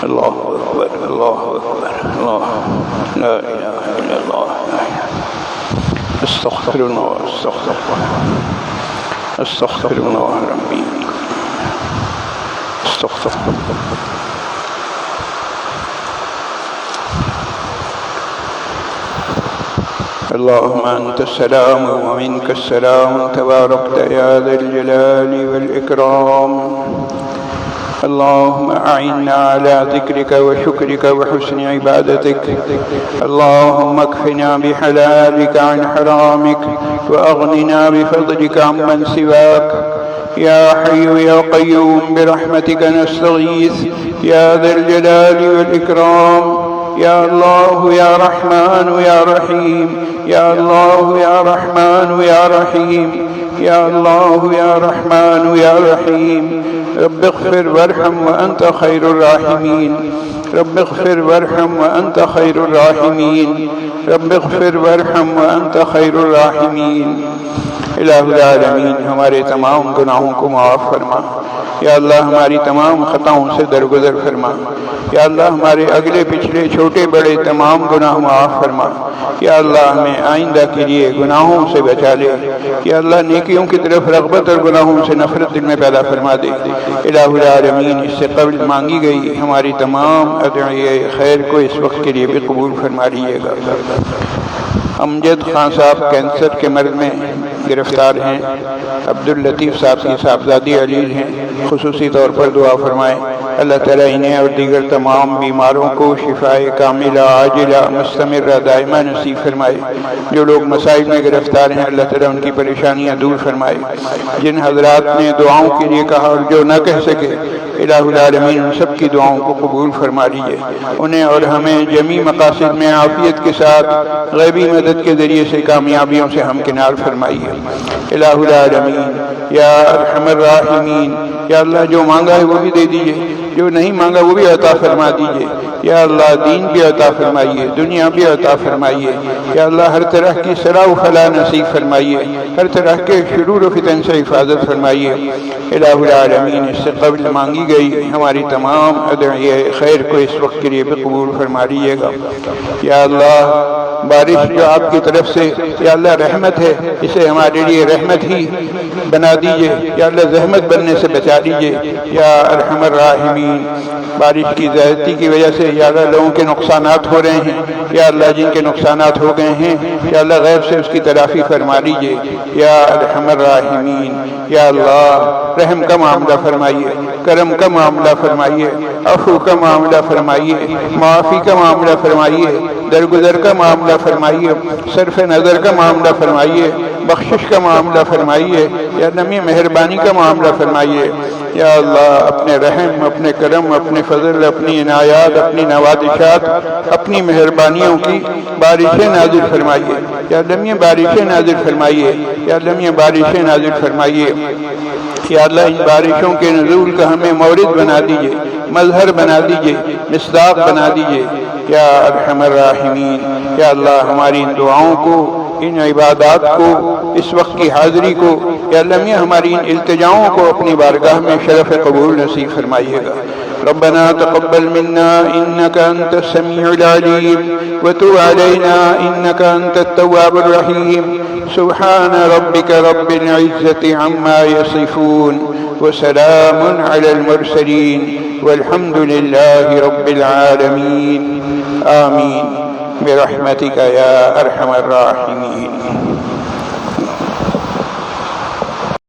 الله أكبر الله أكبر الله لا إله إلا الله. استغفر الله استغفر الله استغفر الله ربي استغفر الله. اللهم أنت السلام ومنك السلام تباركت يا ذا الجلال والإكرام. اللهم أعنا على ذكرك وشكرك وحسن عبادتك. اللهم اكفنا بحلالك عن حرامك وأغننا بفضلك عمن سواك. يا حي يا قيوم برحمتك نستغيث يا ذا الجلال والإكرام. يا الله يا رحمن يا رحيم. يا الله يا رحمن يا رحيم. يا الله يا رحمن يا رحيم. رب اغفر وارحم وأنت خير الراحمين. رب اغفر وارحم وأنت خير الراحمين. رب اغفر وارحم وأنت خير الراحمين. الہ العالمین ہمارے تمام گناہوں کو معاف فرما. یا اللہ ہماری تمام خطاؤں سے درگزر فرما. یا اللہ ہمارے اگلے پچھلے چھوٹے بڑے تمام گناہ معاف فرما. یا اللہ ہمیں آئندہ کے لیے گناہوں سے بچا لے. یا اللہ نیکیوں کی طرف رغبت اور گناہوں سے نفرت دل میں پیدا فرما دے. الہ العالمین اس سے قبل مانگی گئی ہماری تمام ادعیے خیر کو اس وقت کے لیے بھی قبول فرما لیجیے گا. امجد خان صاحب کینسر کے مرض میں گرفتار ہیں. عبداللطیف صاحب کی صاحبزادی علیل ہیں. خصوصی طور پر دعا فرمائیں اللہ تعالیٰ انہیں اور دیگر تمام بیماروں کو شفائے کاملہ عاجلہ مستمرہ دائمہ نصیب فرمائے. جو لوگ مسائل میں گرفتار ہیں اللہ تعالیٰ ان کی پریشانیاں دور فرمائے. جن حضرات نے دعاؤں کے لیے کہا اور جو نہ کہہ سکے الہ العالمین ان سب کی دعاؤں کو قبول فرما لیجیے. انہیں اور ہمیں جمیع مقاصد میں عافیت کے ساتھ غیبی مدد کے ذریعے سے کامیابیوں سے ہمکنار فرمائیے. الہ العالمین یا ارحم الراحمین. یا اللہ جو مانگا ہے وہ بھی دے دیجیے، جو نہیں مانگا وہ بھی عطا فرما دیجیے. یا اللہ دین بھی عطا فرمائیے، دنیا بھی عطا فرمائیے. یا اللہ ہر طرح کی صلاح و فلاح نصیب فرمائیے. ہر طرح کے شرور و فتن سے حفاظت فرمائیے. الہ العالمین اس سے قبل مانگی گئی ہماری تمام ادعیے خیر کو اس وقت کے لیے بھی قبول فرما لیجیے گا. یا اللہ بارش جو آپ کی طرف سے یا اللہ رحمت ہے اسے ہمارے لیے رحمت ہی بنا دیجیے. یا اللہ زحمت بننے سے بچا دیجیے. یا ارحم الراحمین بارش کی زیادتی کی وجہ سے یا اللہ لوگوں کے نقصانات ہو رہے ہیں. یا اللہ جن کے نقصانات ہو گئے ہیں یا اللہ غیب سے اس کی تلافی فرما لیجیے. یا ارحم الراحمین یا اللہ رحم کا معاملہ فرمائیے، کرم کا معاملہ فرمائیے، عفو کا معاملہ فرمائیے، معافی کا معاملہ فرمائیے، درگزر کا معاملہ فرمائیے، صرف نظر کا معاملہ فرمائیے، بخشش کا معاملہ فرمائیے. یا نمی مہربانی کا معاملہ فرمائیے. یا اللہ اپنے رحم، اپنے کرم، اپنے فضل، اپنی عنایات، اپنی نوازشات، اپنی مہربانیوں کی بارشیں نازل فرمائیے یا اللہ یہ بارشیں نازل فرمائیے یا اللہ یہ بارشیں نازل فرمائیے یا اللہ ان بارشوں کے نزول کا ہمیں مورد بنا دیجئے، مظہر بنا دیجئے، مصداق بنا دیجئے یا ارحم الراحمین۔ یا اللہ ہماری ان دعاؤں کو، ان عبادات کو، اس وقت کی حاضری کو یا اللہ یہ ہماری ان التجاؤں کو اپنی بارگاہ میں شرف قبول نصیب فرمائیے گا۔ ربنا تقبل منا انك انت السميع العليم وتب علينا انك انت التواب الرحيم سبحان ربك رب العزة عما يصفون وسلام على المرسلين والحمد لله رب العالمين آمين برحمتك يا أرحم الراحمين۔